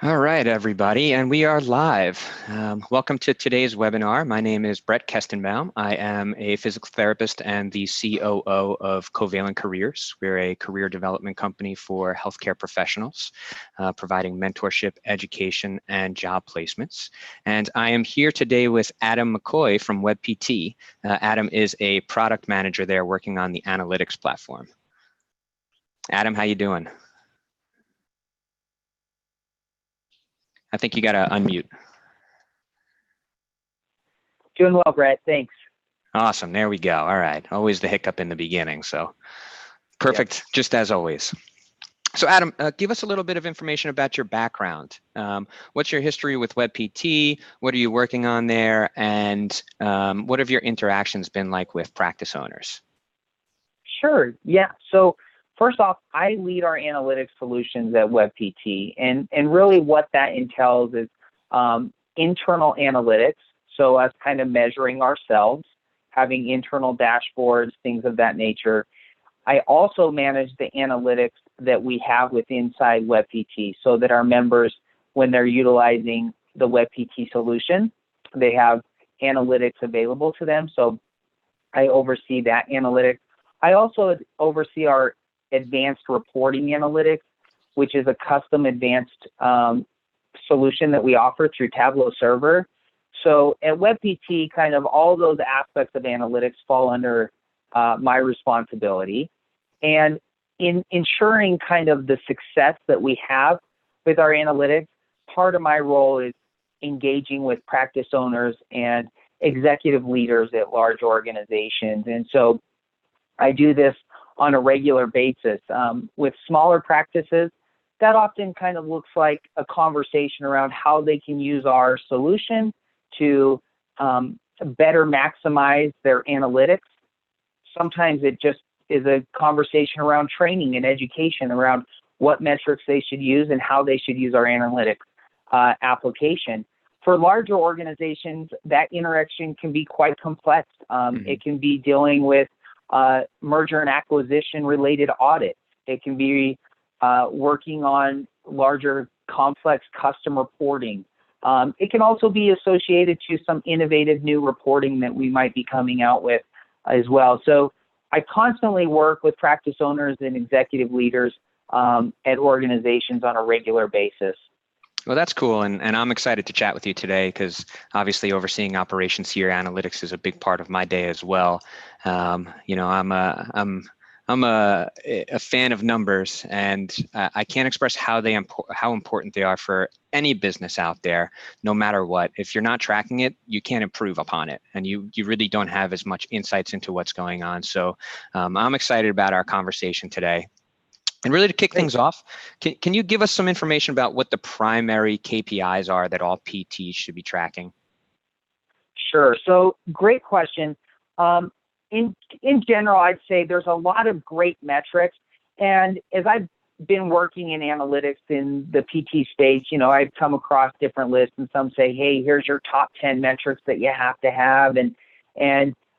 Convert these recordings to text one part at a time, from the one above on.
All right, everybody, and we are live. Welcome to today's webinar. My name is Brett Kestenbaum. I am a physical therapist and the COO of CovalentCareers. We're a career development company for healthcare professionals, providing mentorship, education, and job placements. And I am here today with Adam McCoy from WebPT. Adam is a product manager there working on the analytics platform. Adam, how you doing? I think you got to unmute. Doing well, Brett. Thanks. Awesome. There we go. All right. Always the hiccup in the beginning. So perfect. Yep. Just as always. So Adam, give us a little bit of information about your background. What's your history with WebPT? What are you working on there? And what have your interactions been like with practice owners? Sure. Yeah. So first off, I lead our analytics solutions at WebPT, and really what that entails is internal analytics. So us kind of measuring ourselves, having internal dashboards, things of that nature. I also manage the analytics that we have inside WebPT, so that our members, when they're utilizing the WebPT solution, they have analytics available to them. So I oversee that analytics. I also oversee our advanced reporting analytics, which is a custom advanced solution that we offer through Tableau Server. So at WebPT, kind of all those aspects of analytics fall under my responsibility. And in ensuring kind of the success that we have with our analytics, part of my role is engaging with practice owners and executive leaders at large organizations. And so I do this on a regular basis. With smaller practices, that often kind of looks like a conversation around how they can use our solution to better maximize their analytics. Sometimes it just is a conversation around training and education around what metrics they should use and how they should use our analytics application. For larger organizations, that interaction can be quite complex. It can be dealing with merger and acquisition related audits. It can be working on larger complex custom reporting. It can also be associated to some innovative new reporting that we might be coming out with as well. So I constantly work with practice owners and executive leaders at organizations on a regular basis. Well, that's cool. And I'm excited to chat with you today because obviously overseeing operations here, analytics is a big part of my day as well. You know, I'm a fan of numbers, and I can't express how important they are for any business out there, no matter what. If you're not tracking it, you can't improve upon it, and you really don't have as much insights into what's going on. So I'm excited about our conversation today. And really to kick things off, can you give us some information about what the primary KPIs are that all PTs should be tracking? Sure. So great question. In general, I'd say there's a lot of great metrics. And as I've been working in analytics in the PT space, you know, I've come across different lists, and some say, hey, here's your top 10 metrics that you have to have.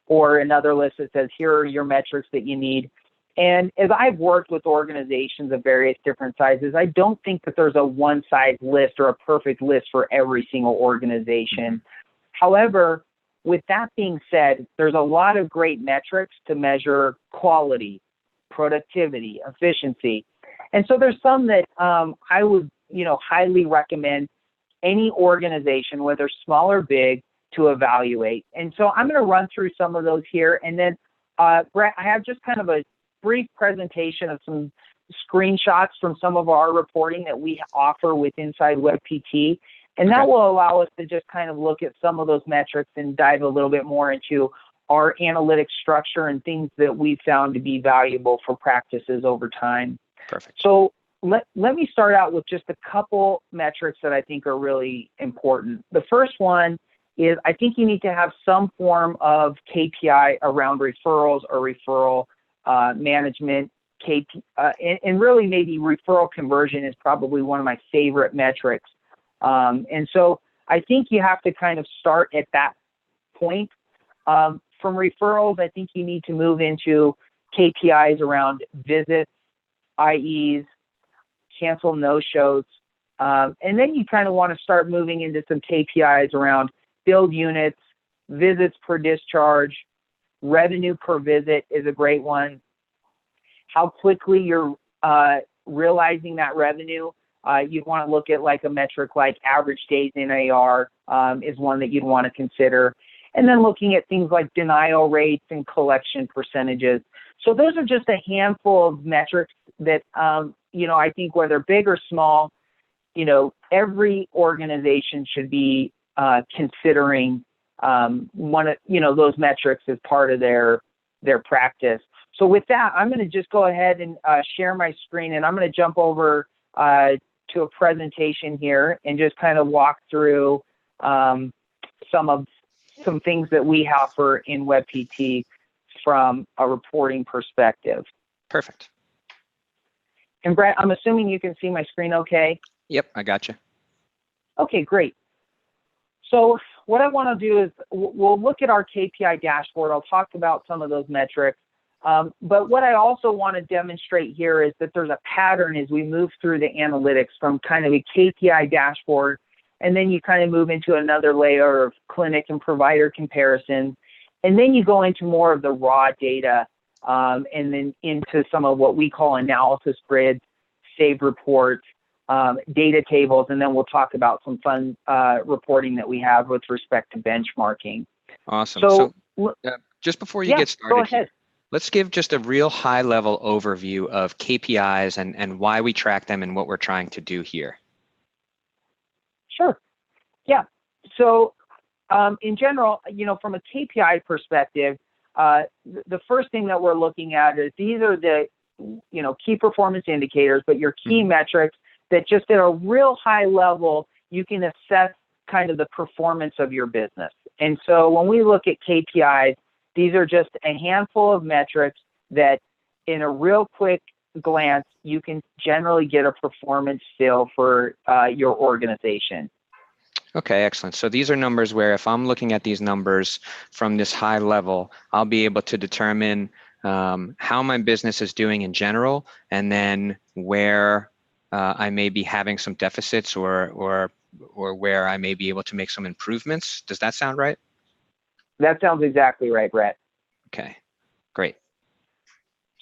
Or another list that says, here are your metrics that you need. And as I've worked with organizations of various different sizes, I don't think that there's a one-size list or a perfect list for every single organization. However, with that being said, there's a lot of great metrics to measure quality, productivity, efficiency. And so there's some that I would, highly recommend any organization, whether small or big, to evaluate. And so I'm going to run through some of those here. And then, Brett, I have just kind of a brief presentation of some screenshots from some of our reporting that we offer with inside WebPT. And that will allow us to just kind of look at some of those metrics and dive a little bit more into our analytics structure and things that we've found to be valuable for practices over time. Perfect. So let me start out with just a couple metrics that I think are really important. The first one is I think you need to have some form of KPI around referrals or referral management. And really maybe referral conversion is probably one of my favorite metrics. And so I think you have to kind of start at that point. From referrals, I think you need to move into KPIs around visits, IEs, cancel no-shows, And then you kind of want to start moving into some KPIs around billed units, visits per discharge, revenue per visit is a great one. How quickly you're realizing that revenue. You'd want to look at like a metric like average days in AR is one that you'd want to consider. And then looking at things like denial rates and collection percentages. So those are just a handful of metrics that, I think whether big or small, every organization should be considering those metrics as part of their practice. So with that, I'm going to just go ahead and share my screen, and I'm going to jump over to a presentation here and just kind of walk through some things that we offer in WebPT from a reporting perspective. Perfect. And Brett, I'm assuming you can see my screen okay? Yep, I got you. Okay, great. So what I want to do is we'll look at our KPI dashboard. I'll talk about some of those metrics. But what I also want to demonstrate here is that there's a pattern as we move through the analytics from kind of a KPI dashboard, and then you kind of move into another layer of clinic and provider comparison. And then you go into more of the raw data, and then into some of what we call analysis grids, saved reports, data tables, and then we'll talk about some fun reporting that we have with respect to benchmarking. Awesome. So just before you get started, go ahead. Let's give just a real high-level overview of KPIs and why we track them and what we're trying to do here. Sure. Yeah. So in general, from a KPI perspective, the first thing that we're looking at is these are the key performance indicators, but your key metrics that just at a real high level, you can assess kind of the performance of your business. And so when we look at KPIs, these are just a handful of metrics that in a real quick glance, you can generally get a performance feel for your organization. Okay, excellent. So these are numbers where if I'm looking at these numbers from this high level, I'll be able to determine how my business is doing in general, and then where I may be having some deficits or where I may be able to make some improvements. Does that sound right? That sounds exactly right, Brett. Okay, great.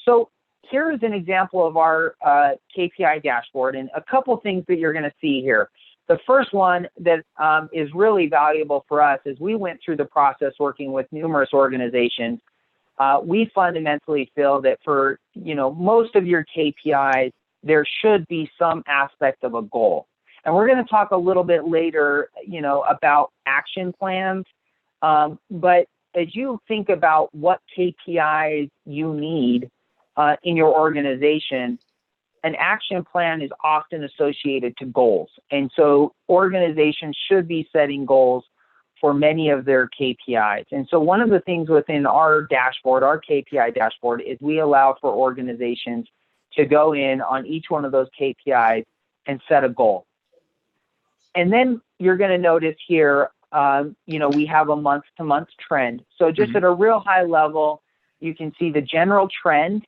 So here is an example of our KPI dashboard, and a couple things that you're going to see here. The first one that is really valuable for us is we went through the process working with numerous organizations. We fundamentally feel that for most of your KPIs, there should be some aspect of a goal. And we're going to talk a little bit later, about action plans. But as you think about what KPIs you need in your organization, an action plan is often associated to goals. And so organizations should be setting goals for many of their KPIs. And so one of the things within our dashboard, our KPI dashboard, is we allow for organizations to go in on each one of those KPIs and set a goal. And then you're going to notice here, we have a month-to-month trend. So just at a real high level, you can see the general trend,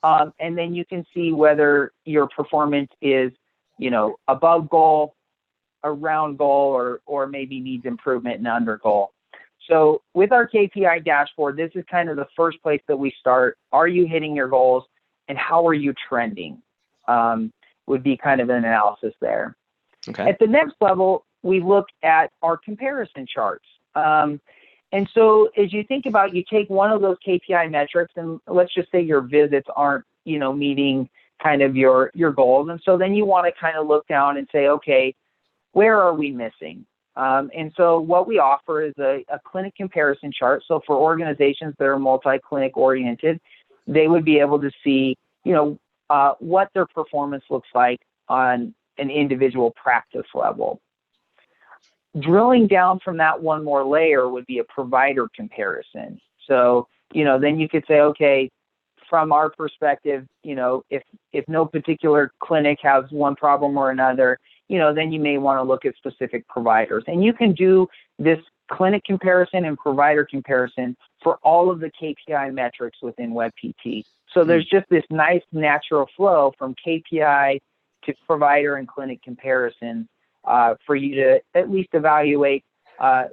and then you can see whether your performance is, above goal, around goal, or maybe needs improvement and under goal. So with our KPI dashboard, this is kind of the first place that we start. Are you hitting your goals, and how are you trending? Would be kind of an analysis there. Okay. At the next level, we look at our comparison charts. And so as you think about, you take one of those KPI metrics, and let's just say your visits aren't, meeting kind of your goals. And so then you want to kind of look down and say, okay, where are we missing? And so what we offer is a clinic comparison chart. So for organizations that are multi-clinic oriented, they would be able to see, what their performance looks like on an individual practice level. Drilling down from that one more layer would be a provider comparison. So, then you could say, okay, from our perspective, if no particular clinic has one problem or another, then you may want to look at specific providers. And you can do this clinic comparison and provider comparison for all of the KPI metrics within WebPT. So there's just this nice natural flow from KPI to provider and clinic comparisons for you to at least evaluate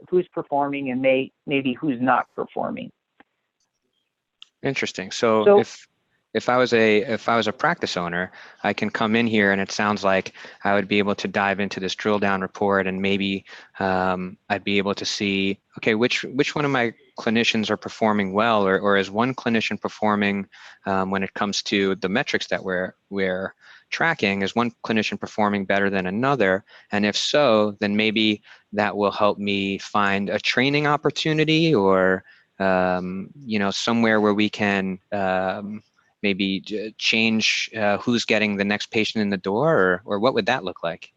who's performing and maybe who's not performing. Interesting. So if I was a practice owner, I can come in here and it sounds like I would be able to dive into this drill down report and maybe I'd be able to see, okay, which one of my clinicians are performing well, or is one clinician performing when it comes to the metrics that we're tracking, is one clinician performing better than another? And if so, then maybe that will help me find a training opportunity or somewhere where we can maybe change who's getting the next patient in the door, or what would that look like?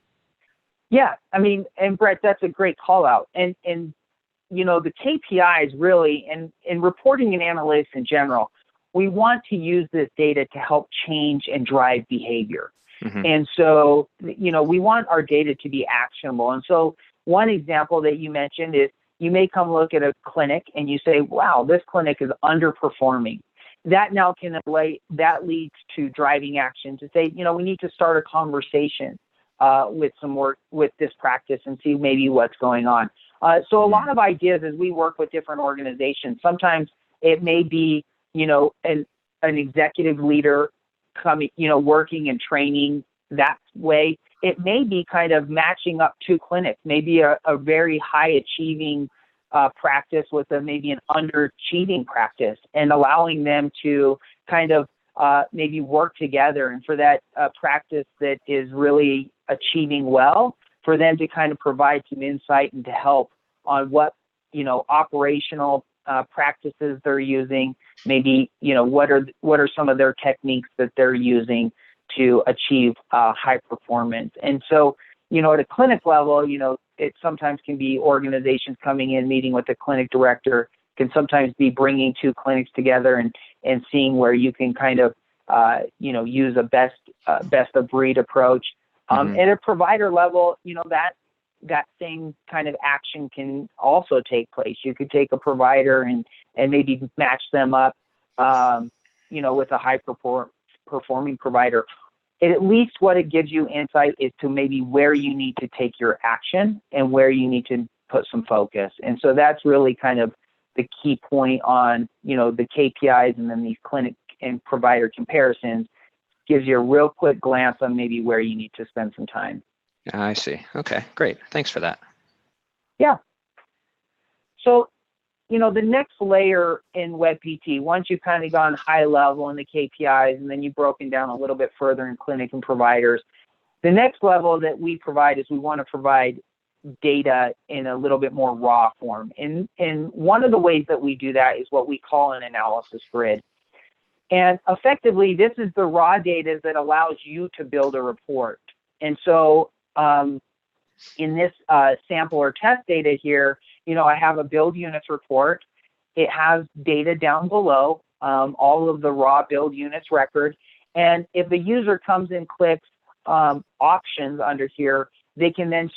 Yeah, I mean, and Brett, that's a great call out. And the KPIs really, and in reporting and analytics in general, we want to use this data to help change and drive behavior. Mm-hmm. And so, we want our data to be actionable. And so one example that you mentioned is you may come look at a clinic and you say, wow, this clinic is underperforming. That now that leads to driving action to say, we need to start a conversation with this practice and see maybe what's going on. So a lot of ideas as we work with different organizations, sometimes it may be, an executive leader coming, working and training that way. It may be kind of matching up two clinics, maybe a very high achieving practice with maybe an underachieving practice, and allowing them to kind of maybe work together, and for that practice that is really achieving well, for them to kind of provide some insight and to help on what operational practices they're using, maybe what are some of their techniques that they're using to achieve high performance. And so at a clinic level, it sometimes can be organizations coming in, meeting with the clinic director, can sometimes be bringing two clinics together and seeing where you can kind of, use a best of breed approach. At a provider level, that same kind of action can also take place. You could take a provider and maybe match them up, with a high performing provider. At least what it gives you insight is to maybe where you need to take your action and where you need to put some focus. And so that's really kind of the key point on, the KPIs, and then these clinic and provider comparisons gives you a real quick glance on maybe where you need to spend some time. I see. Okay, great. Thanks for that. Yeah. So, the next layer in WebPT, once you've kind of gone high level in the KPIs and then you've broken down a little bit further in clinic and providers, the next level that we provide is we want to provide data in a little bit more raw form. And one of the ways that we do that is what we call an analysis grid. And effectively, this is the raw data that allows you to build a report. And so in this sample or test data here, I have a build units report. It has data down below, all of the raw build units record. And if the user comes and clicks options under here, they can then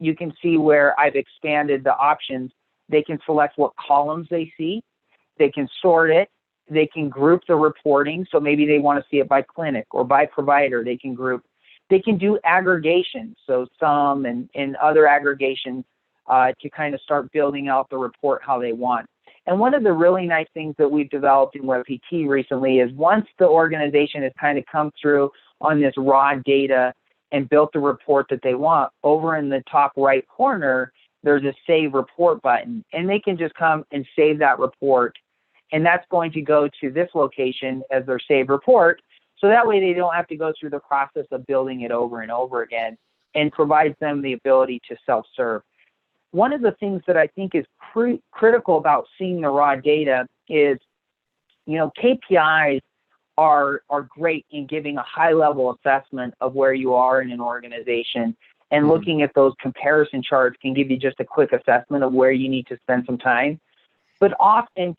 you can see where I've expanded the options. They can select what columns they see. They can sort it. They can group the reporting. So maybe they want to see it by clinic or by provider. They can group. They can do aggregation, so some and other aggregations to kind of start building out the report how they want. And one of the really nice things that we've developed in WebPT recently is once the organization has kind of come through on this raw data and built the report that they want, over in the top right corner, there's a Save Report button. And they can just come and save that report. And that's going to go to this location as their Save Report. So that way they don't have to go through the process of building it over and over again, and provides them the ability to self-serve. One of the things that I think is critical about seeing the raw data is, KPIs are great in giving a high-level assessment of where you are in an organization, and looking at those comparison charts can give you just a quick assessment of where you need to spend some time. But often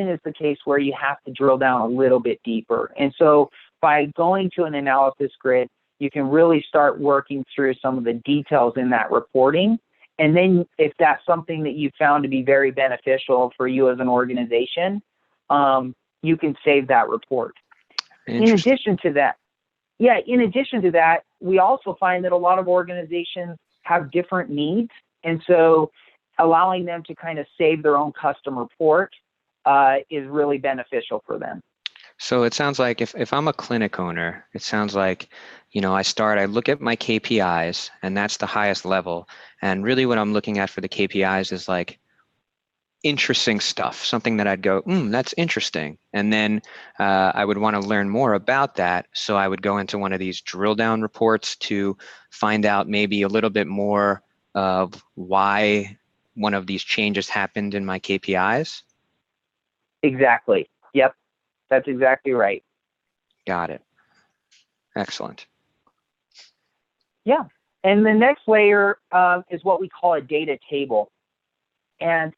is the case where you have to drill down a little bit deeper. And so by going to an analysis grid, you can really start working through some of the details in that reporting. And then if that's something that you found to be very beneficial for you as an organization, you can save that report. In addition to that, Yeah, in addition to that, we also find that a lot of organizations have different needs. And so allowing them to kind of save their own custom report is really beneficial for them. So it sounds like if I'm a clinic owner, it sounds like, I look at my KPIs, and that's the highest level. And really what I'm looking at for the KPIs is like interesting stuff, something that I'd go, that's interesting. And then I would want to learn more about that. So I would go into one of these drill down reports to find out maybe a little bit more of why one of these changes happened in my KPIs. Exactly. Yep. That's exactly right. Got it. Excellent. Yeah. And the next layer is what we call a data table. And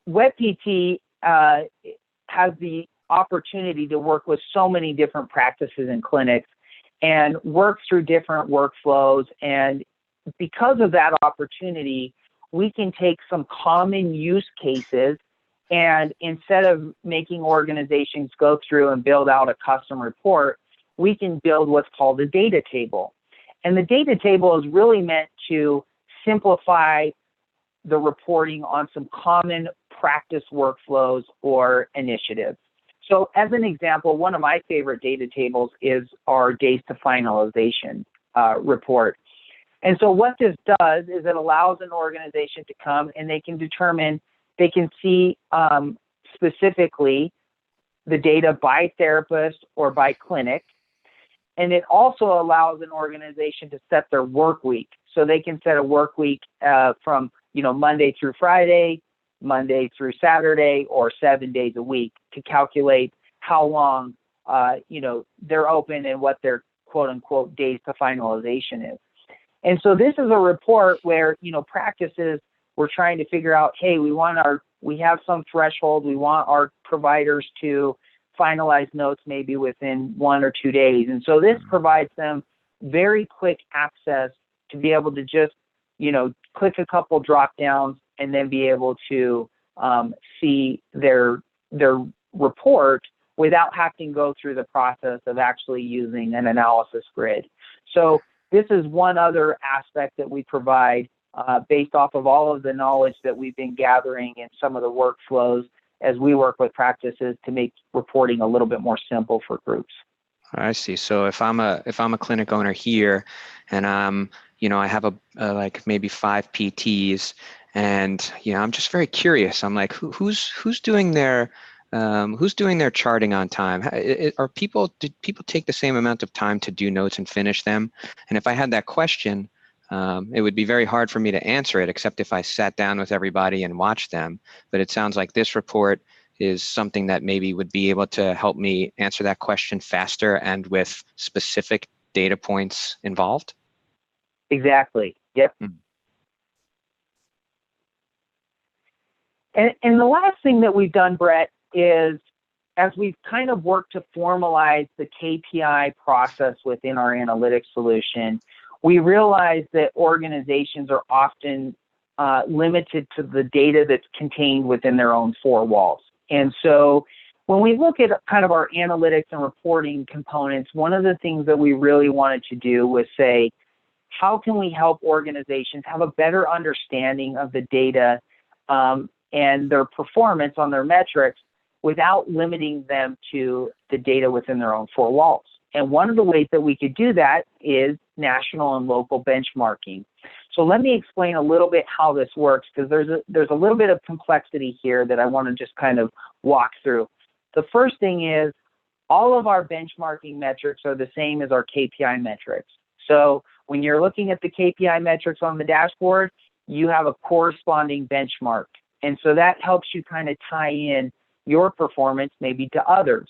WebPT has the opportunity to work with so many different practices and clinics and work through different workflows. And because of that opportunity, we can take some common use cases, and instead of making organizations go through and build out a custom report, we can build what's called a data table. And the data table is really meant to simplify the reporting on some common practice workflows or initiatives. So as an example, one of my favorite data tables is our days to finalization report. And so what this does is it allows an organization to come and they can determine, they can see specifically the data by therapist or by clinic. And it also allows an organization to set their work week. So they can set a work week from Monday through Friday, Monday through Saturday, or 7 days a week to calculate how long they're open and what their quote unquote days to finalization is. And so this is a report where practices, we're trying to figure out, hey, we have some threshold, we want our providers to finalize notes maybe within 1 or 2 days. And so this provides them very quick access to be able to just, click a couple drop downs and then be able to see their report without having to go through the process of actually using an analysis grid. So this is one other aspect that we provide based off of all of the knowledge that we've been gathering in some of the workflows as we work with practices to make reporting a little bit more simple for groups. I see. So if I'm a clinic owner here, and I have like maybe 5 PTs, and I'm just very curious. I'm like, who's doing their charting on time? Did people take the same amount of time to do notes and finish them? And if I had that question, it would be very hard for me to answer it, except if I sat down with everybody and watched them. But it sounds like this report is something that maybe would be able to help me answer that question faster and with specific data points involved. Exactly. Yep. And the last thing that we've done, Brett, is as we've kind of worked to formalize the KPI process within our analytics solution, we realize that organizations are often limited to the data that's contained within their own 4 walls. And so when we look at kind of our analytics and reporting components, one of the things that we really wanted to do was say, how can we help organizations have a better understanding of the data and their performance on their metrics without limiting them to the data within their own 4 walls? And one of the ways that we could do that is national and local benchmarking. So let me explain a little bit how this works, because there's a little bit of complexity here that I want to just kind of walk through. The first thing is all of our benchmarking metrics are the same as our KPI metrics. So when you're looking at the KPI metrics on the dashboard, you have a corresponding benchmark. And so that helps you kind of tie in your performance maybe to others.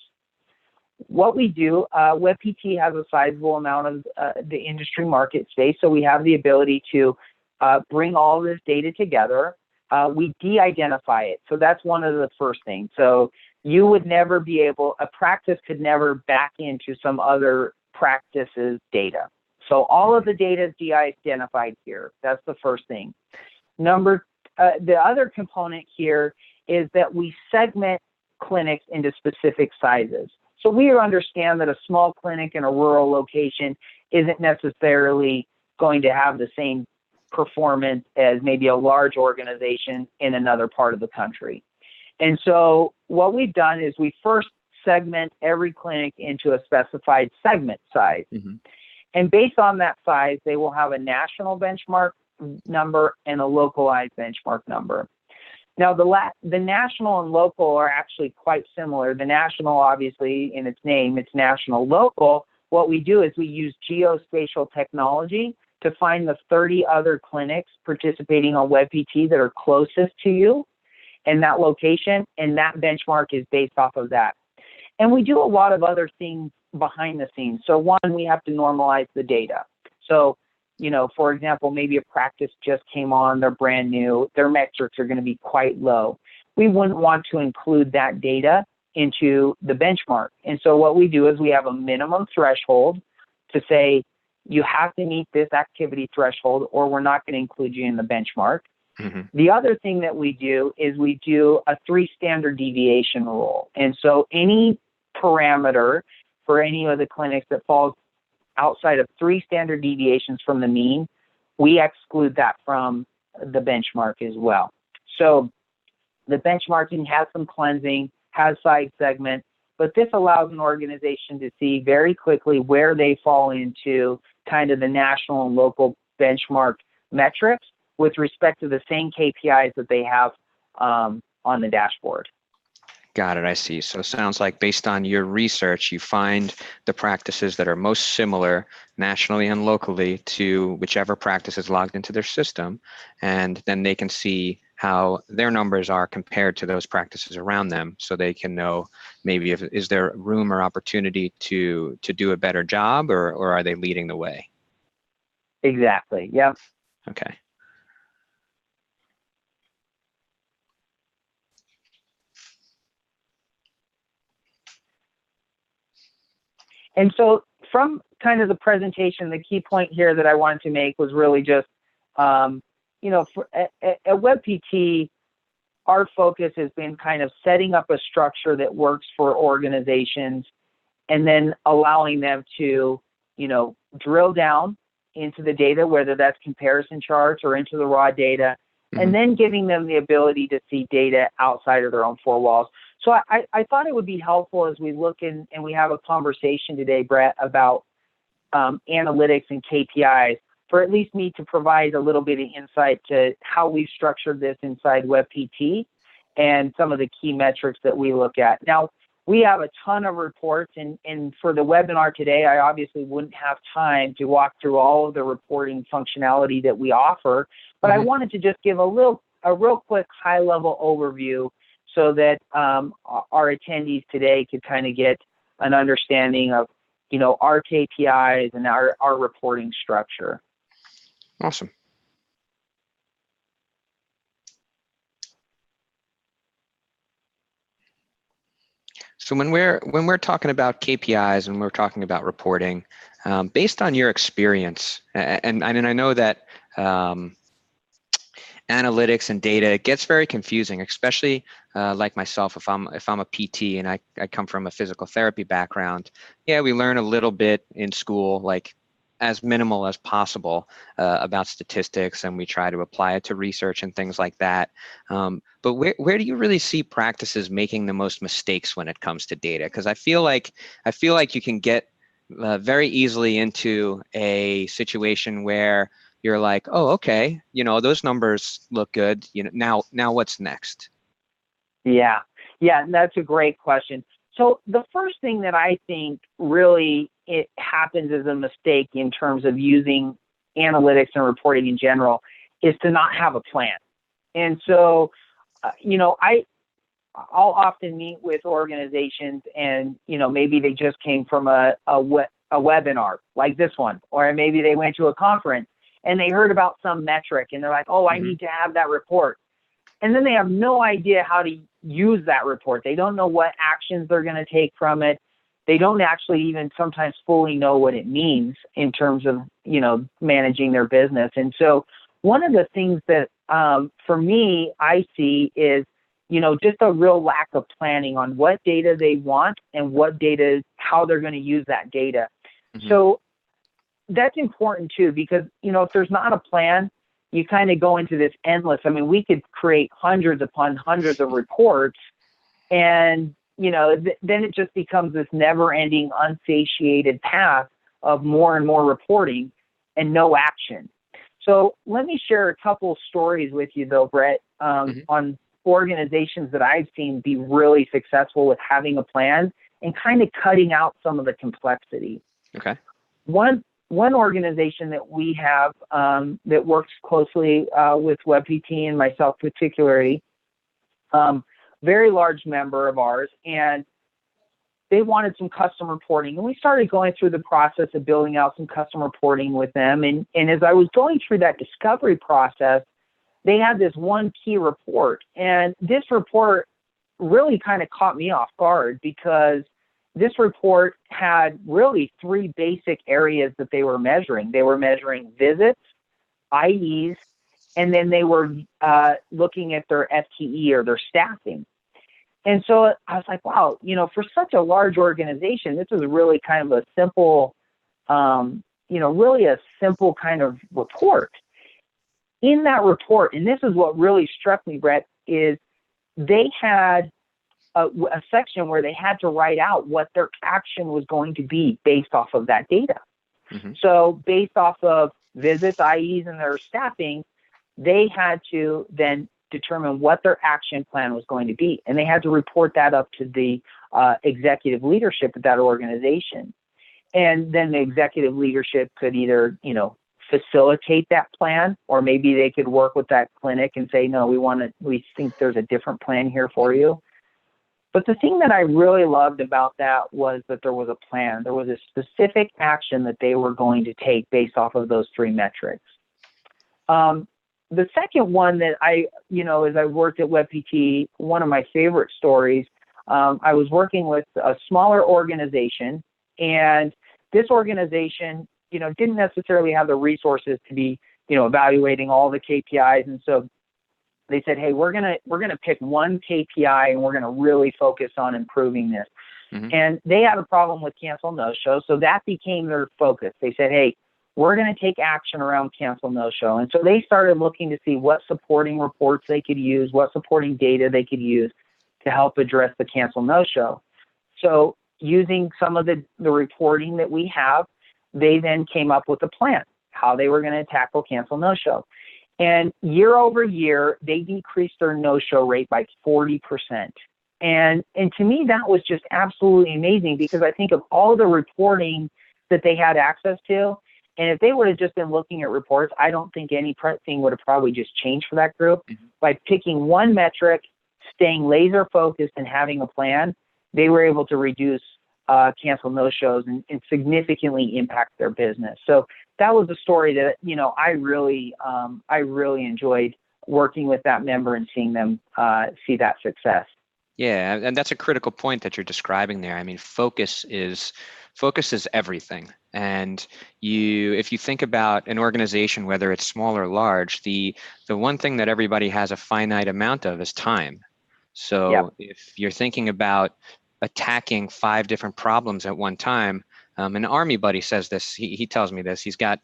What we do, WebPT has a sizable amount of the industry market space, so we have the ability to bring all this data together. We de-identify it, so that's one of the first things. So you would never be able, a practice could never back into some other practice's data. So all of the data is de-identified here. That's the first thing. The other component here is that we segment clinics into specific sizes. So we understand that a small clinic in a rural location isn't necessarily going to have the same performance as maybe a large organization in another part of the country. And so what we've done is we first segment every clinic into a specified segment size. Mm-hmm. And based on that size, they will have a national benchmark number and a localized benchmark number. Now, the national and local are actually quite similar. The national, obviously, in its name, it's national. Local, what we do is we use geospatial technology to find the 30 other clinics participating on WebPT that are closest to you in that location, and that benchmark is based off of that. And we do a lot of other things behind the scenes. So one, we have to normalize the data. So, for example, maybe a practice just came on, they're brand new, their metrics are going to be quite low. We wouldn't want to include that data into the benchmark. And so what we do is we have a minimum threshold to say, you have to meet this activity threshold or we're not going to include you in the benchmark. Mm-hmm. The other thing that we do is we do a 3 standard deviation rule. And so any parameter for any of the clinics that falls outside of 3 standard deviations from the mean, we exclude that from the benchmark as well. So the benchmarking has some cleansing, has side segment, but this allows an organization to see very quickly where they fall into kind of the national and local benchmark metrics with respect to the same KPIs that they have on the dashboard. Got it. I see. So it sounds like based on your research, you find the practices that are most similar nationally and locally to whichever practice is logged into their system, and then they can see how their numbers are compared to those practices around them, so they can know maybe is there room or opportunity to do a better job, or are they leading the way? Exactly. Yep. Okay. And so from kind of the presentation, the key point here that I wanted to make was really just, at WebPT, our focus has been kind of setting up a structure that works for organizations and then allowing them to, drill down into the data, whether that's comparison charts or into the raw data, mm-hmm. and then giving them the ability to see data outside of their own 4 walls. So I thought it would be helpful as we look in and we have a conversation today, Brett, about analytics and KPIs, for at least me to provide a little bit of insight to how we've structured this inside WebPT and some of the key metrics that we look at. Now, we have a ton of reports, and for the webinar today, I obviously wouldn't have time to walk through all of the reporting functionality that we offer, but mm-hmm. I wanted to just give a real quick high-level overview so that our attendees today could kind of get an understanding of, our KPIs and our reporting structure. Awesome. So when we're talking about KPIs and we're talking about reporting, based on your experience, and I know that analytics and data gets very confusing, especially like myself, if I'm a PT and I come from a physical therapy background. Yeah, we learn a little bit in school, like as minimal as possible about statistics, and we try to apply it to research and things like that. But where do you really see practices making the most mistakes when it comes to data? Because I feel like you can get very easily into a situation where you're like, oh, okay, those numbers look good. Now what's next? Yeah, that's a great question. So the first thing that I think really it happens as a mistake in terms of using analytics and reporting in general is to not have a plan. And so, I'll often meet with organizations and, maybe they just came from a webinar like this one, or maybe they went to a conference and they heard about some metric and they're like, oh, I need to have that report. And then they have no idea how to use that report. They don't know what actions they're going to take from it. They don't actually even sometimes fully know what it means in terms of, managing their business. And so one of the things that for me, I see is just a real lack of planning on what data they want and how they're going to use that data. Mm-hmm. So that's important too, because, if there's not a plan, you kind of go into this endless. I mean, we could create hundreds upon hundreds of reports, and, then it just becomes this never-ending, unsatiated path of more and more reporting and no action. So let me share a couple stories with you, though, Brett, on organizations that I've seen be really successful with having a plan and kind of cutting out some of the complexity. Okay. One organization that we have that works closely with WebPT and myself particularly, very large member of ours, and they wanted some custom reporting. And we started going through the process of building out some custom reporting with them. And as I was going through that discovery process, they had this one key report. And this report really kind of caught me off guard, because this report had really three basic areas that they were measuring. They were measuring visits, IEs, and then they were looking at their FTE, or their staffing. And so I was like, wow, for such a large organization, this is really kind of a simple, really a simple kind of report. In that report, and this is what really struck me, Brett, is they had a section where they had to write out what their action was going to be based off of that data. Mm-hmm. So based off of visits, IEs, and their staffing, they had to then determine what their action plan was going to be. And they had to report that up to the executive leadership of that organization. And then the executive leadership could either, facilitate that plan, or maybe they could work with that clinic and say, no, we think there's a different plan here for you. But the thing that I really loved about that was that there was a plan. There was a specific action that they were going to take based off of those three metrics. The second one that as I worked at WebPT, one of my favorite stories, I was working with a smaller organization, and this organization, didn't necessarily have the resources to be, evaluating all the KPIs. And so they said, hey, we're going to pick one KPI, and we're going to really focus on improving this. Mm-hmm. And they had a problem with cancel no-show. So that became their focus. They said, hey, we're going to take action around cancel no-show. And so they started looking to see what supporting reports they could use, what supporting data they could use to help address the cancel no-show. So using some of the reporting that we have, they then came up with a plan, how they were going to tackle cancel no-show. And year over year, they decreased their no-show rate by 40%. And to me, that was just absolutely amazing, because I think of all the reporting that they had access to, and if they would have just been looking at reports, I don't think anything would have probably just changed for that group. Mm-hmm. By picking one metric, staying laser focused, and having a plan, they were able to reduce cancel no-shows and significantly impact their business. So that was a story that, I really enjoyed working with that member and seeing them see that success. Yeah, and that's a critical point that you're describing there. I mean, focus is everything. And if you think about an organization, whether it's small or large, the one thing that everybody has a finite amount of is time. So Yep. If you're thinking about attacking 5 different problems at one time, an Army buddy says this, he tells me this, he's got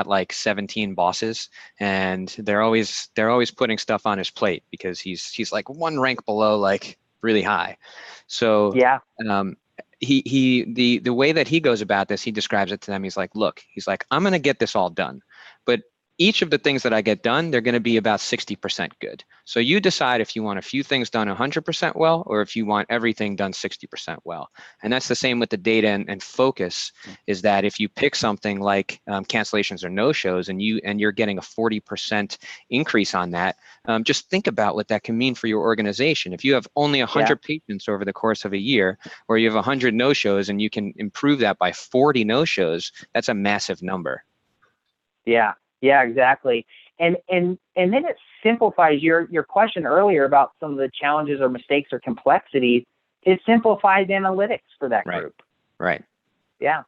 like 17 bosses, and they're always putting stuff on his plate because he's like one rank below, like really high. So yeah. The way that he goes about this, he describes it to them. He's like, I'm going to get this all done, but each of the things that I get done, they're going to be about 60% good. So you decide if you want a few things done 100% well, or if you want everything done 60% well. And that's the same with the data and focus, is that if you pick something like cancellations or no-shows, and you're getting a 40% increase on that, just think about what that can mean for your organization. If you have only 100 patients over the course of a year, or you have 100 no-shows and you can improve that by 40 no-shows, that's a massive number. Yeah, exactly. And then it simplifies your question earlier about some of the challenges or mistakes or complexities. It simplifies analytics for that group. Right. Yeah.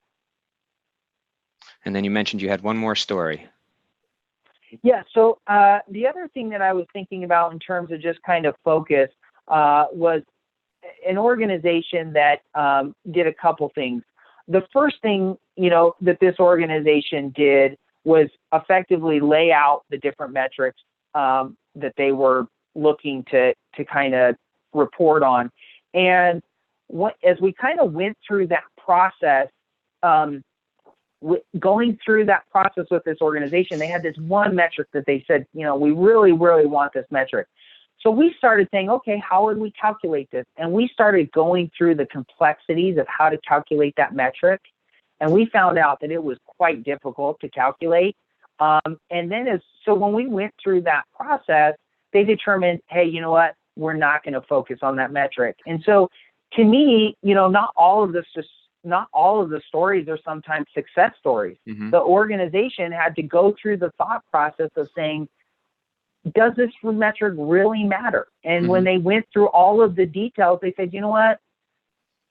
And then you mentioned you had one more story. Yeah. So the other thing that I was thinking about in terms of just kind of focus was an organization that did a couple things. The first thing, that this organization did was effectively lay out the different metrics that they were looking to kind of report on. And as we kind of went through that process, going through that process with this organization, they had this one metric that they said, we really, really want this metric. So we started saying, okay, how would we calculate this? And we started going through the complexities of how to calculate that metric. And we found out that it was quite difficult to calculate. And then so when we went through that process, they determined, hey, you know what? We're not going to focus on that metric. And so to me, not all of the stories are sometimes success stories. Mm-hmm. The organization had to go through the thought process of saying, does this metric really matter? And when they went through all of the details, they said, you know what?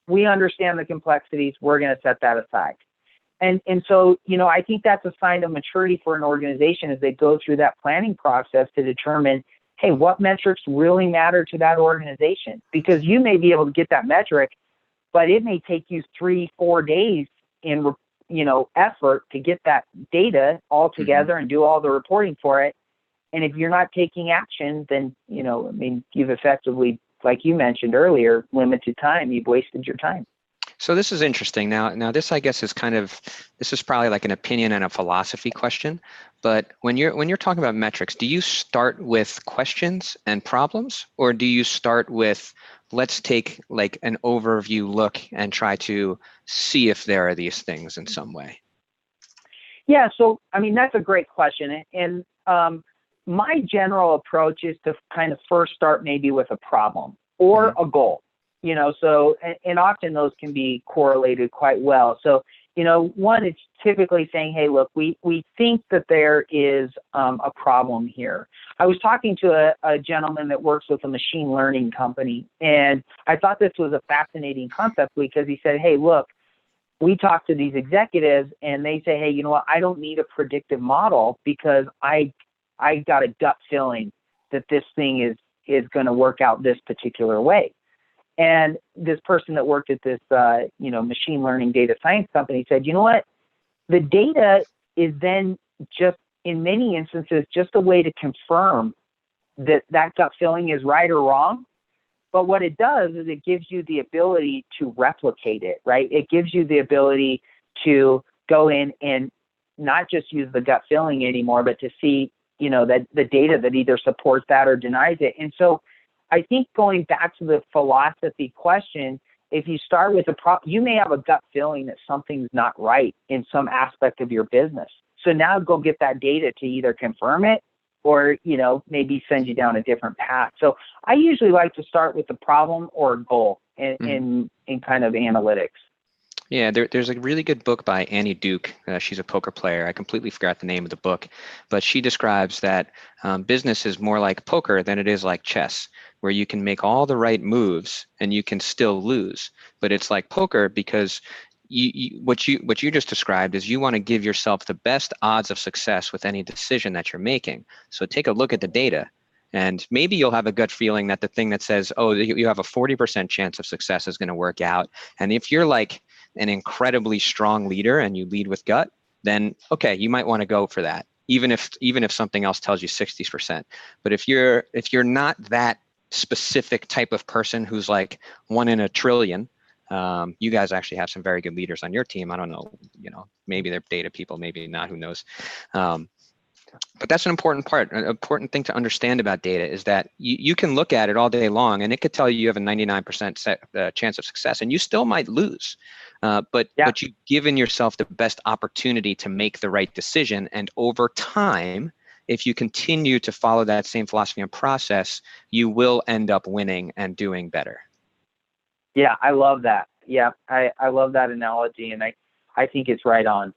We understand the complexities. We're going to set that aside. And so, I think that's a sign of maturity for an organization as they go through that planning process to determine, hey, what metrics really matter to that organization? Because you may be able to get that metric, but it may take you 3-4 days in, effort to get that data all together and do all the reporting for it. And if you're not taking action, then, you've effectively, like you mentioned earlier, limited time. You've wasted your time. So this is interesting. Now this, I guess, this is probably like an opinion and a philosophy question. But when you're talking about metrics, do you start with questions and problems, or do you start with, let's take like an overview look and try to see if there are these things in some way? Yeah. So, that's a great question. And my general approach is to kind of first start maybe with a problem or a goal, so, and often those can be correlated quite well. So, one, it's typically saying, hey, look, we think that there is a problem here. I was talking to a gentleman that works with a machine learning company, and I thought this was a fascinating concept because he said, hey, look, we talk to these executives and they say, hey, you know what, I don't need a predictive model because I got a gut feeling that this thing is going to work out this particular way. And this person that worked at this, machine learning data science company said, you know what, the data is then just, in many instances, just a way to confirm that gut feeling is right or wrong. But what it does is it gives you the ability to replicate it, right? It gives you the ability to go in and not just use the gut feeling anymore, but to see, that the data that either supports that or denies it. And so I think going back to the philosophy question, if you start with you may have a gut feeling that something's not right in some aspect of your business. So now go get that data to either confirm it or, maybe send you down a different path. So I usually like to start with the problem or goal in kind of analytics. Yeah, there's a really good book by Annie Duke. She's a poker player. I completely forgot the name of the book, but she describes that business is more like poker than it is like chess, where you can make all the right moves and you can still lose. But it's like poker because what you just described is you want to give yourself the best odds of success with any decision that you're making. So take a look at the data. And maybe you'll have a gut feeling that the thing that says, oh, you have a 40% chance of success is going to work out. And if you're like an incredibly strong leader and you lead with gut, then okay, you might want to go for that, even if something else tells you 60%. But if you're not that specific type of person who's like 1 in a trillion, you guys actually have some very good leaders on your team. I don't know, maybe they're data people, maybe not, who knows. But that's an important part. An important thing to understand about data is that you can look at it all day long and it could tell you have a 99% chance of success and you still might lose. But you've given yourself the best opportunity to make the right decision. And over time, if you continue to follow that same philosophy and process, you will end up winning and doing better. Yeah, I love that. Yeah, I love that analogy, and I think it's right on.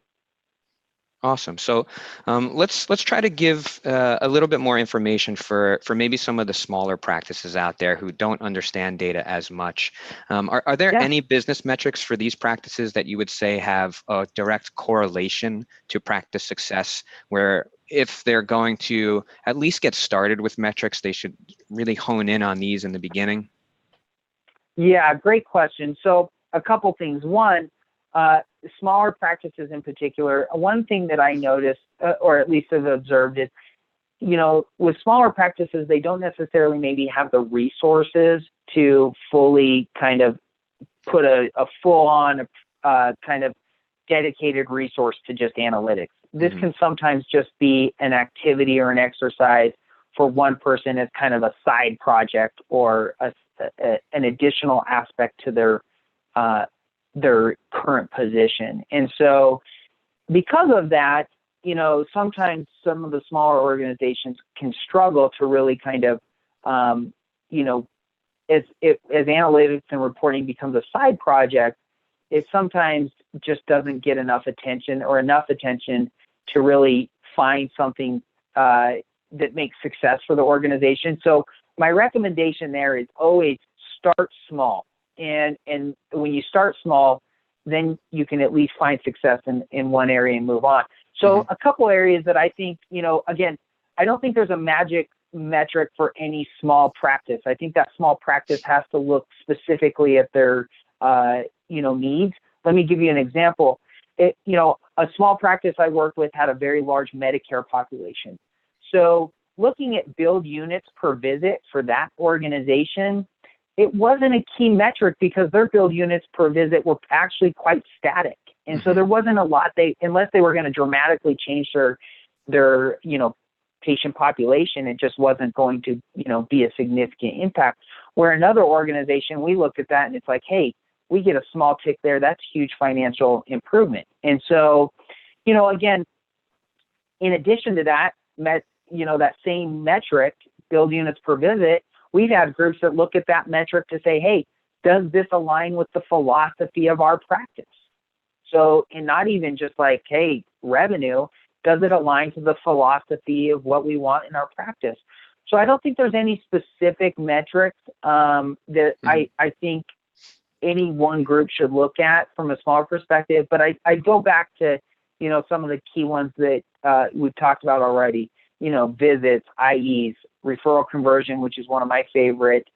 Awesome. So let's try to give a little bit more information for maybe some of the smaller practices out there who don't understand data as much. Are there Yeah. any business metrics for these practices that you would say have a direct correlation to practice success, where if they're going to at least get started with metrics, they should really hone in on these in the beginning? Yeah, great question. So a couple things. One, smaller practices in particular, one thing that I noticed, or at least have observed, is, with smaller practices, they don't necessarily maybe have the resources to fully kind of put a full-on kind of dedicated resource to just analytics. This Mm-hmm. can sometimes just be an activity or an exercise for one person as kind of a side project or an additional aspect to their current position. And so because of that, sometimes some of the smaller organizations can struggle to really kind of, as analytics and reporting becomes a side project, it sometimes just doesn't get enough attention to really find something that makes success for the organization. So my recommendation there is always start small. And when you start small, then you can at least find success in one area and move on. So a couple areas that I think, again, I don't think there's a magic metric for any small practice. I think that small practice has to look specifically at their, needs. Let me give you an example. A small practice I worked with had a very large Medicare population. So looking at billed units per visit for that organization, it wasn't a key metric because their billed units per visit were actually quite static. And so there wasn't a lot unless they were going to dramatically change their patient population, it just wasn't going to, be a significant impact. Where another organization, we looked at that and it's like, hey, we get a small tick there. That's huge financial improvement. And so, again, in addition to that, that same metric, billed units per visit, we've had groups that look at that metric to say, hey, does this align with the philosophy of our practice? So, and not even just like, hey, revenue, does it align to the philosophy of what we want in our practice? So I don't think there's any specific metrics that I think any one group should look at from a smaller perspective. But I go back to, some of the key ones that we've talked about already, visits, IEs, referral conversion, which is one of my favorite,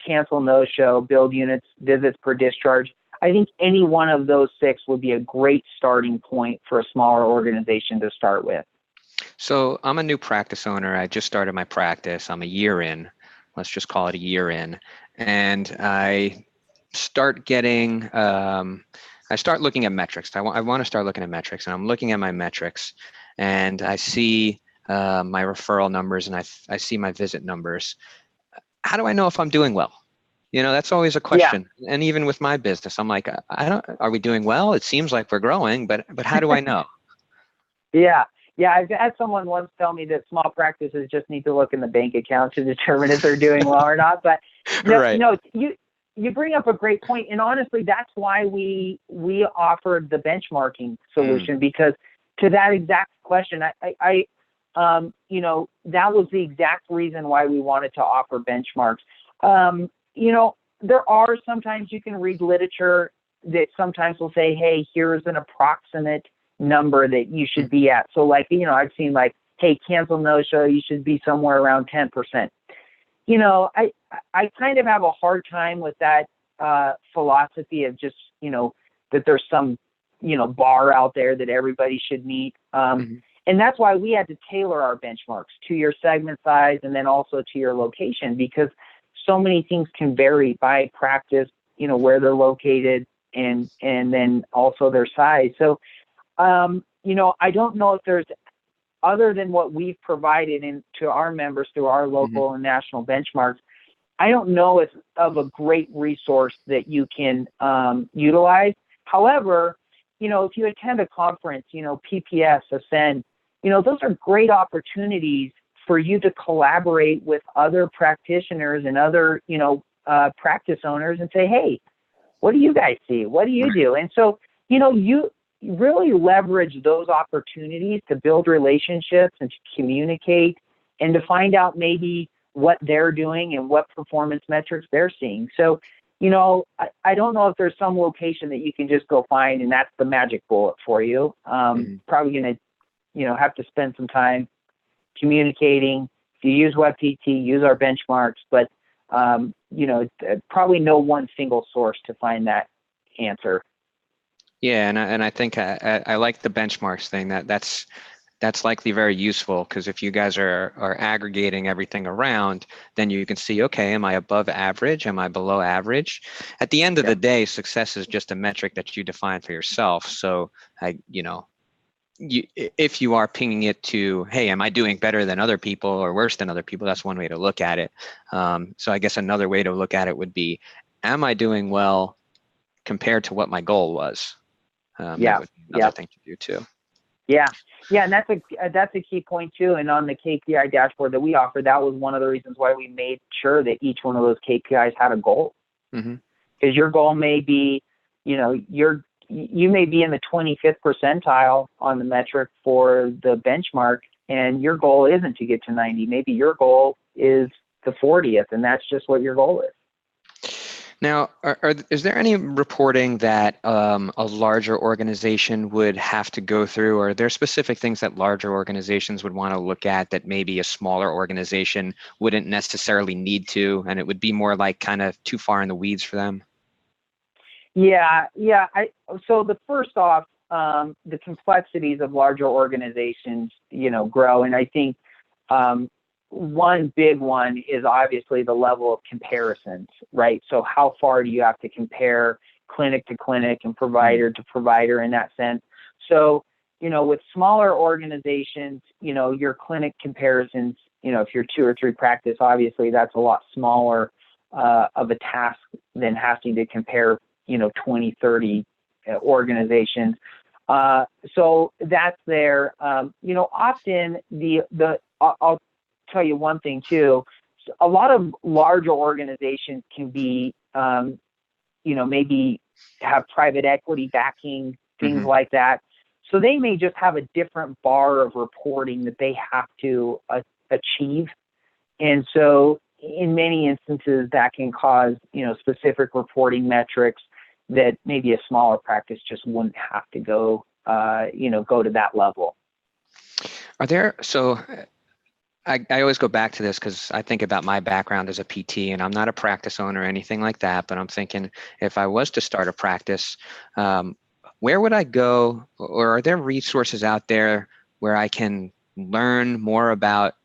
cancel, no-show, billed units, visits per discharge. I think any one of those 6 would be a great starting point for a smaller organization to start with. So I'm a new practice owner. I just started my practice. I'm a year in. Let's just call it a year in. And I start getting, I start looking at metrics. I want to start looking at metrics. And I'm looking at my metrics. And I see my referral numbers and I see my visit numbers. How do I know if I'm doing well? That's always a question. Yeah. And even with my business, I'm like, are we doing well? It seems like we're growing, but how do I know? Yeah. I've had someone once tell me that small practices just need to look in the bank account to determine if they're doing well or not. But no, you bring up a great point. And honestly, that's why we offered the benchmarking solution, because to that exact question, that was the exact reason why we wanted to offer benchmarks. There are sometimes you can read literature that sometimes will say, hey, here's an approximate number that you should be at. So like, I've seen like, hey, cancel no-show, you should be somewhere around 10%. I kind of have a hard time with that philosophy of just, that there's some, bar out there that everybody should meet. And that's why we had to tailor our benchmarks to your segment size and then also to your location, because so many things can vary by practice, where they're located and then also their size. So, I don't know if there's, other than what we've provided to our members through our local and national benchmarks, I don't know if of a great resource that you can utilize. However, if you attend a conference, PPS, Ascend, those are great opportunities for you to collaborate with other practitioners and other, practice owners and say, hey, what do you guys see? What do you do? And so, really leverage those opportunities to build relationships and to communicate and to find out maybe what they're doing and what performance metrics they're seeing. So, I don't know if there's some location that you can just go find and that's the magic bullet for you. Probably going to, have to spend some time communicating. If you use WebPT, use our benchmarks, but, probably no one single source to find that answer. Yeah, and I think I like the benchmarks thing. That's likely very useful, because if you guys are aggregating everything around, then you can see, okay, am I above average? Am I below average? At the end of the day, success is just a metric that you define for yourself. So if you are pinging it to, hey, am I doing better than other people or worse than other people? That's one way to look at it. So I guess another way to look at it would be, am I doing well compared to what my goal was? That would be another thing to do too. Yeah, and that's a key point too. And on the KPI dashboard that we offer, that was one of the reasons why we made sure that each one of those KPIs had a goal. Because your goal may be, you may be in the 25th percentile on the metric for the benchmark, and your goal isn't to get to 90. Maybe your goal is the 40th, and that's just what your goal is. Now, is there any reporting that a larger organization would have to go through, or are there specific things that larger organizations would want to look at that maybe a smaller organization wouldn't necessarily need to, and it would be more like kind of too far in the weeds for them? Yeah. So the first off, the complexities of larger organizations, grow, and I think one big one is obviously the level of comparisons, right? So how far do you have to compare clinic to clinic and provider to provider in that sense? So, with smaller organizations, your clinic comparisons, if you're 2 or 3 practice, obviously that's a lot smaller of a task than having to compare, 20, 30 organizations. So that's there. Often I'll tell you one thing too. A lot of larger organizations can be, maybe have private equity backing, things like that. So they may just have a different bar of reporting that they have to achieve. And so in many instances that can cause, specific reporting metrics that maybe a smaller practice just wouldn't have to go to that level. I always go back to this because I think about my background as a PT, and I'm not a practice owner or anything like that, but I'm thinking if I was to start a practice, where would I go, or are there resources out there where I can learn more about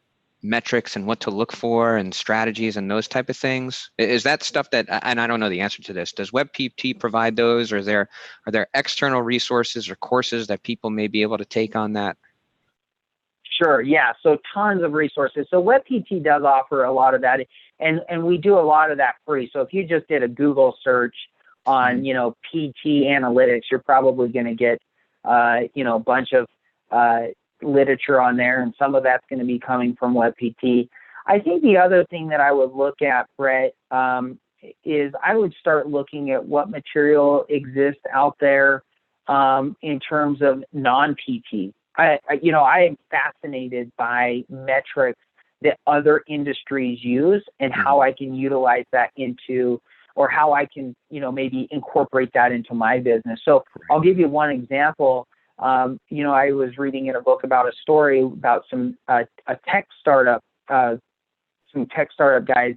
metrics and what to look for and strategies and those type of things? Is that stuff that, and I don't know the answer to this, does WebPT provide those, or are there external resources or courses that people may be able to take on that? Sure. Yeah. So tons of resources. So WebPT does offer a lot of that, and we do a lot of that free. So if you just did a Google search on, PT analytics, you're probably going to get, a bunch of literature on there, and some of that's going to be coming from WebPT. I think the other thing that I would look at, Brett, is I would start looking at what material exists out there in terms of non-PT. I am fascinated by metrics that other industries use and how I can utilize that or how I can, maybe incorporate that into my business. So I'll give you one example. I was reading in a book about a story about some tech startup guys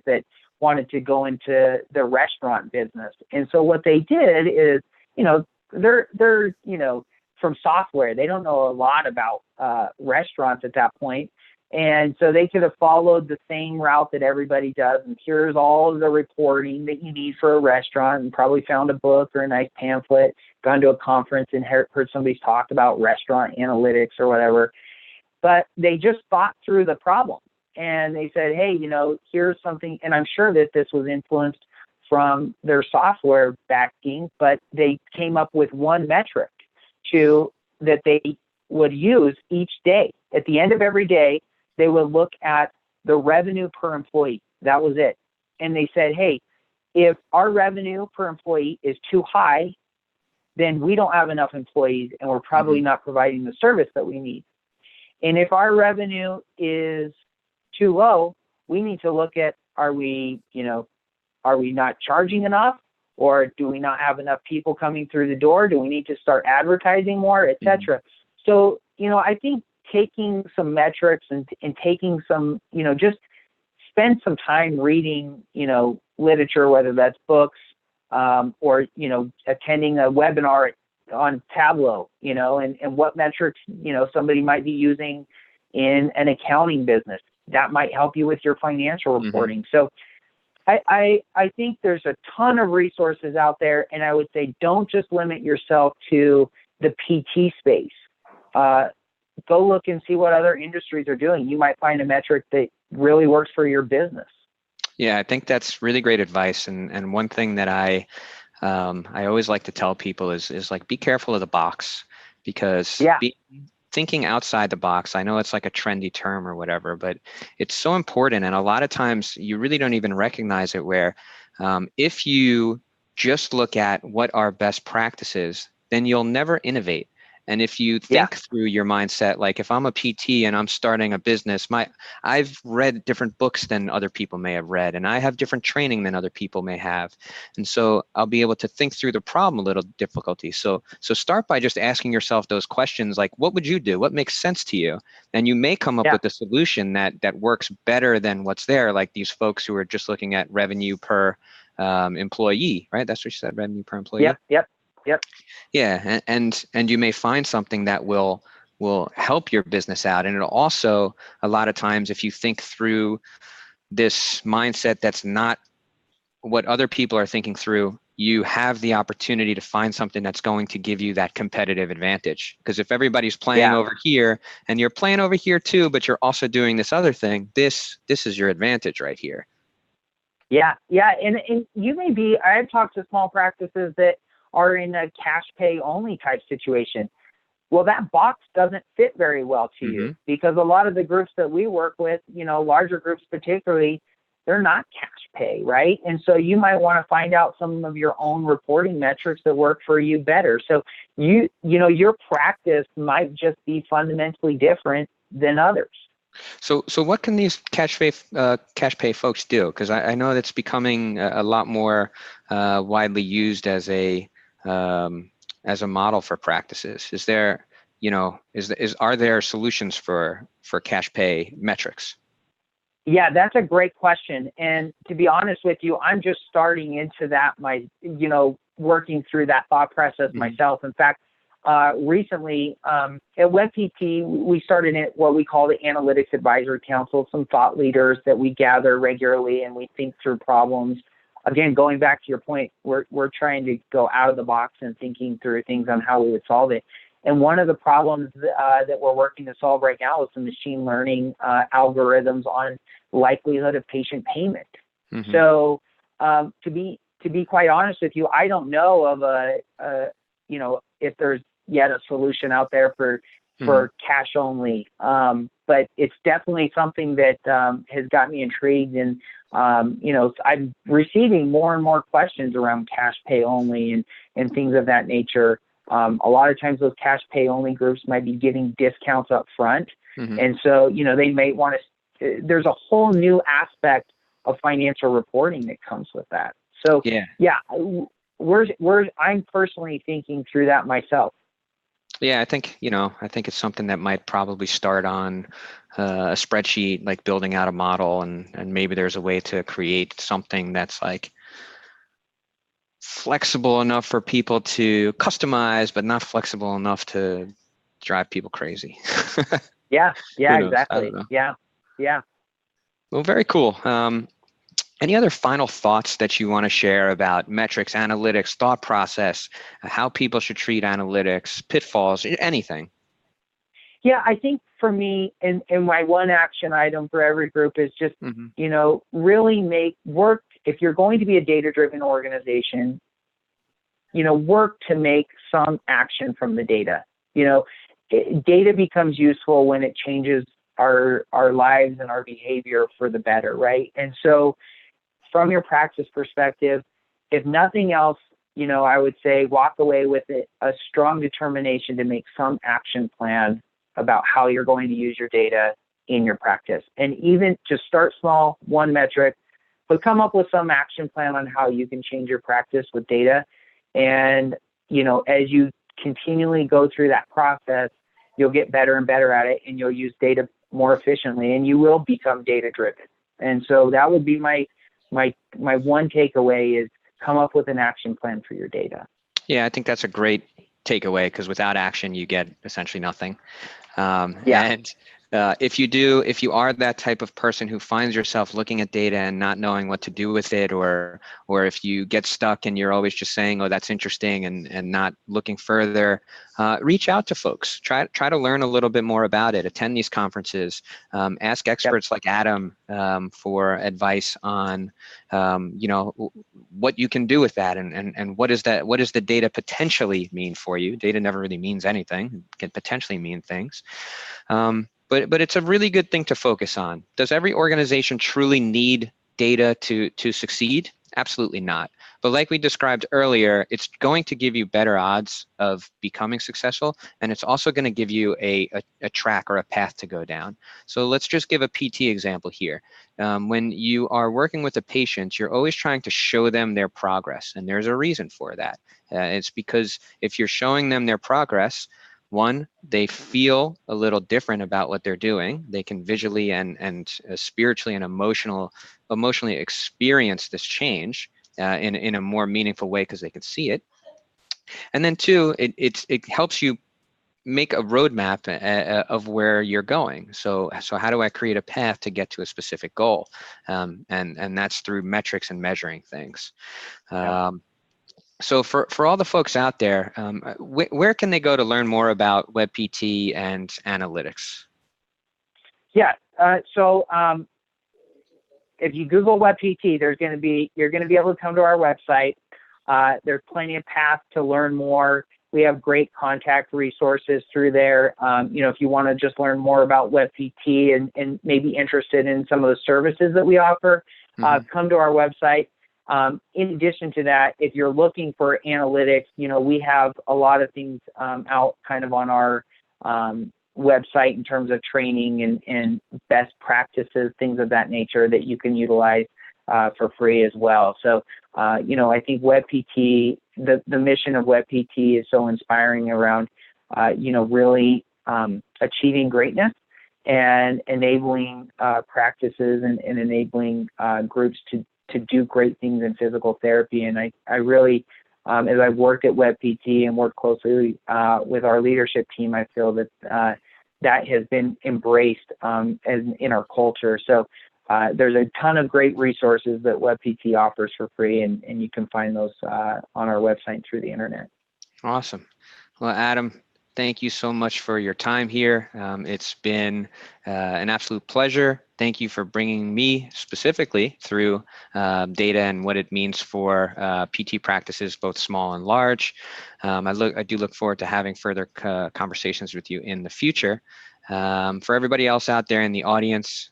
that wanted to go into the restaurant business. And so what they did is, they're from software. They don't know a lot about restaurants at that point. And so they could have followed the same route that everybody does. And here's all of the reporting that you need for a restaurant, and probably found a book or a nice pamphlet, gone to a conference and heard somebody talk about restaurant analytics or whatever. But they just thought through the problem, and they said, hey, here's something. And I'm sure that this was influenced from their software backing, but they came up with one metric that they would use each day. At the end of every day, they would look at the revenue per employee. That was it. And they said, hey, if our revenue per employee is too high, then we don't have enough employees and we're probably not providing the service that we need. And if our revenue is too low, we need to look at, are we not charging enough, or do we not have enough people coming through the door? Do we need to start advertising more, et cetera? So, I think taking some metrics and taking some, just spend some time reading, literature, whether that's books, or, attending a webinar on Tableau, and what metrics, somebody might be using in an accounting business. That might help you with your financial reporting. So I think there's a ton of resources out there, and I would say don't just limit yourself to the PT space. Go look and see what other industries are doing. You might find a metric that really works for your business. Yeah, I think that's really great advice. And one thing that I always like to tell people is like, be careful of the box, because thinking outside the box, I know it's like a trendy term or whatever, but it's so important. And a lot of times you really don't even recognize it, where if you just look at what are best practices, then you'll never innovate. And if you think through your mindset, like if I'm a PT and I'm starting a business, I've read different books than other people may have read, and I have different training than other people may have. And so I'll be able to think through the problem a little difficulty. So start by just asking yourself those questions, like, what would you do? What makes sense to you? And you may come up with a solution that works better than what's there, like these folks who are just looking at revenue per employee, right? That's what you said, revenue per employee. Yep. Yeah, and you may find something that will help your business out. And it'll also, a lot of times, if you think through this mindset that's not what other people are thinking through, you have the opportunity to find something that's going to give you that competitive advantage. Because if everybody's playing over here and you're playing over here too, but you're also doing this other thing, this is your advantage right here. Yeah. And you may be, I've talked to small practices that are in a cash pay only type situation. Well, that box doesn't fit very well to you, because a lot of the groups that we work with, larger groups particularly, they're not cash pay, right? And so you might want to find out some of your own reporting metrics that work for you better. So your practice might just be fundamentally different than others. So what can these cash pay folks do? Because I know that's becoming a lot more widely used as a model for practices. Is there, are there solutions for cash pay metrics? Yeah, that's a great question. And to be honest with you, I'm just starting into that, working through that thought process myself. In fact, recently at WebPT, we started what we call the Analytics Advisory Council, some thought leaders that we gather regularly and we think through problems. Again, going back to your point, we're trying to go out of the box and thinking through things on how we would solve it. And one of the problems that we're working to solve right now is some machine learning algorithms on likelihood of patient payment. So to be quite honest with you, I don't know of if there's yet a solution out there for cash only. But it's definitely something that has got me intrigued. And, I'm receiving more and more questions around cash pay only and things of that nature. A lot of times those cash pay only groups might be giving discounts up front. And so, they may want to, there's a whole new aspect of financial reporting that comes with that. So I'm personally thinking through that myself. Yeah, I think it's something that might probably start on a spreadsheet, like building out a model, and maybe there's a way to create something that's like flexible enough for people to customize, but not flexible enough to drive people crazy. Yeah, exactly. Yeah. Well, very cool. Any other final thoughts that you want to share about metrics, analytics, thought process, how people should treat analytics, pitfalls, anything? Yeah, I think for me, and my one action item for every group is just, really make work. If you're going to be a data-driven organization, work to make some action from the data. Data becomes useful when it changes our lives and our behavior for the better, right? And so from your practice perspective, if nothing else, I would say walk away with a strong determination to make some action plan about how you're going to use your data in your practice. And even just start small, one metric, but come up with some action plan on how you can change your practice with data. And, as you continually go through that process, you'll get better and better at it, and you'll use data more efficiently, and you will become data driven. And so that would be my one takeaway is come up with an action plan for your data. Yeah, I think that's a great takeaway, because without action, you get essentially nothing. Yeah. And if you are that type of person who finds yourself looking at data and not knowing what to do with it, or if you get stuck and you're always just saying, oh, that's interesting, and not looking further, reach out to folks. Try to learn a little bit more about it. Attend these conferences. Ask experts like Adam for advice on what you can do with that, and what does the data potentially mean for you. Data never really means anything. It can potentially mean things. But it's a really good thing to focus on. Does every organization truly need data to succeed? Absolutely not. But like we described earlier, it's going to give you better odds of becoming successful, and it's also going to give you a track or a path to go down. So let's just give a PT example here. When you are working with a patient, you're always trying to show them their progress, and there's a reason for that. It's because if you're showing them their progress, one, they feel a little different about what they're doing. They can visually and spiritually and emotionally experience this change in a more meaningful way because they can see it. And then two, it helps you make a roadmap of where you're going. So how do I create a path to get to a specific goal? And that's through metrics and measuring things. So for all the folks out there, where can they go to learn more about WebPT and analytics? Yeah. So if you Google WebPT, you're going to be able to come to our website. There's plenty of paths to learn more. We have great contact resources through there. If you want to just learn more about WebPT and maybe interested in some of the services that we offer, come to our website. In addition to that, if you're looking for analytics, we have a lot of things out kind of on our website in terms of training and best practices, things of that nature that you can utilize for free as well. So, I think WebPT, the mission of WebPT is so inspiring around, really achieving greatness and enabling practices and enabling groups to do great things in physical therapy. And I really, as I've worked at WebPT and worked closely with our leadership team, I feel that that has been embraced in our culture. So there's a ton of great resources that WebPT offers for free, and you can find those on our website through the internet. Awesome. Well, Adam, thank you so much for your time here. It's been an absolute pleasure. Thank you for bringing me specifically through data and what it means for PT practices, both small and large. I do look forward to having further conversations with you in the future. For everybody else out there in the audience,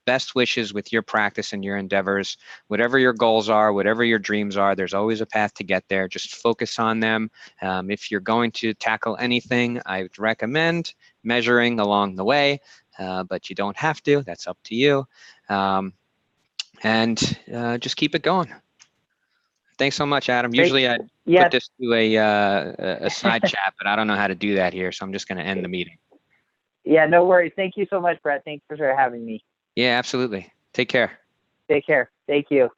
best wishes with your practice and your endeavors. Whatever your goals are, whatever your dreams are, there's always a path to get there. Just focus on them. If you're going to tackle anything, I would recommend measuring along the way, but you don't have to. That's up to you. And just keep it going. Thanks so much, Adam. Great. Usually I'd put this to a side chat, but I don't know how to do that here, so I'm just going to end the meeting. Yeah, no worries. Thank you so much, Brett. Thanks for having me. Yeah, absolutely. Take care. Take care. Thank you.